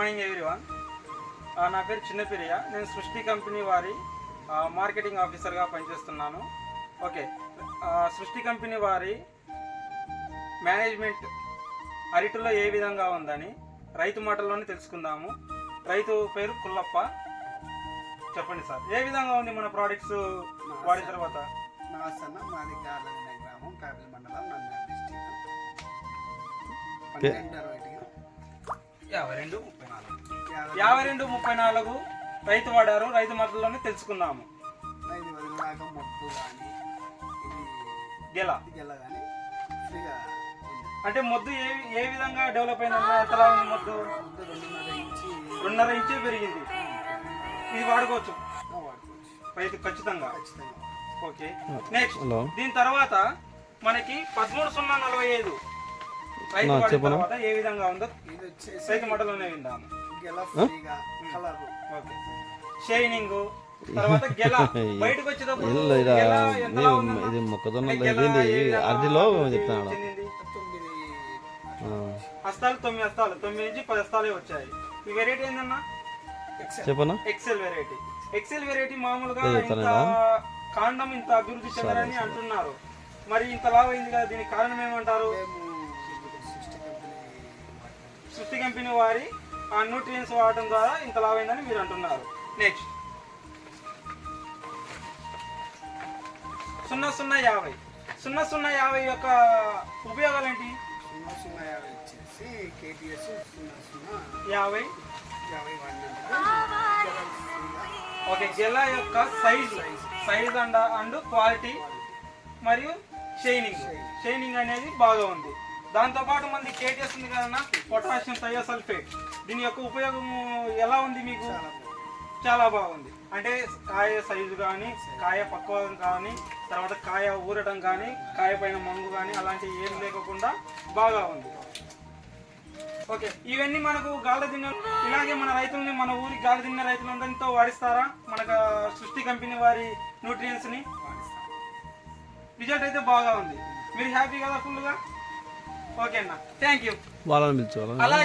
Morning everyone. నా పేరు చిన్నపిరియా. నేను సృష్టి కంపెనీ వారి మార్కెటింగ్ ఆఫీసర్గా పనిచేస్తున్నాను. ఓకే, సృష్టి కంపెనీ వారి మేనేజ్మెంట్ అరటిలో ఏ విధంగా ఉందని రైతు మాటల్లోనే తెలుసుకుందాము. రైతు పేరు కుల్లప్ప. చెప్పండి సార్, ఏ విధంగా ఉంది మన ప్రోడక్ట్స్ వాడిన తర్వాత? నమస్తే అన్న, మాది గార్లదిన్న గ్రామం, కాపిలి మండలం, నంద్యాల డిస్ట్రిక్ట్. 52-34 రైతు వాడారు. రైతు మాటల్లోనే తెలుసుకుందాము. ఇది వదిలినాక మొట్టు కానీ గెల కానీ ఫ్రీగా అంటే మొద్దు ఏ విధంగా డెవలప్ అయిందన్న? ఎంతలా ఉంది మొద్దు? 2.5 ఇంచే పెరిగింది. ఇది వాడుకోవచ్చు రైతు ఖచ్చితంగా. ఓకే, నెక్స్ట్ దీని తర్వాత మనకి 13-0-45 రైతు వాడిన తర్వాత ఏ విధంగా ఉందో రైతు మాటలోనే విందాము. ఓకే, షైనింగ్ తర్వాత గెల బయటకు వచ్చేటప్పుడు హస్తాలు 9 హస్తాలు 9 నుంచి 10 హస్తాలే వచ్చాయి. ఈ వెరైటీ ఏందన్నా? చెప్పనా? ఎక్సెల్ వెరైటీ మామూలుగా ఇంత కాండం ఇంత అభివృద్ధి చెందారని అంటున్నారు. మరి ఇంత లాభైంది కదా, దీనికి కారణం ఏమంటారు? సృష్టి కంపెనీ వారి ఆ న్యూట్రియన్స్ వాడటం ద్వారా ఇంత లాభైందని మీరు అంటున్నారు. నెక్స్ట్ 0050 యొక్క ఉపయోగాలు ఏంటి? 0050 వచ్చేసి KTS 50. 50 ఓకే, గెల యొక్క సైజ్ అండ్ క్వాలిటీ మరియు షైనింగ్ అనేది బాగా ఉంది. దాంతోపాటు మనకి KTS ఉంది కదన్నా, పొటాషియం థయోసల్ఫేట్. దీని యొక్క ఉపయోగం ఎలా ఉంది మీకు? చాలా బాగుంది. అంటే కాయ సైజు కానీ, కాయ పక్వం కానీ, తర్వాత కాయ ఊరటం కానీ, కాయ పైన మంగు కానీ అలాంటివి ఏం లేకుండా బాగా ఉంది. ఓకే, ఇవన్నీ మనకు గాలదిన్న ఇలాగే మన రైతుల్ని, మన ఊరి గాలదిన్న రైతులందరితో వాడిస్తారా మనకు సృష్టి కంపెనీ వారి న్యూట్రియన్స్ని? రిజల్ట్ అయితే బాగా ఉంది. మీరు హ్యాపీ కదా ఫుల్గా? ఓకే అన్న, థ్యాంక్ యూ. వాళ్ళని పిలిచేవాళ్ళ. అలా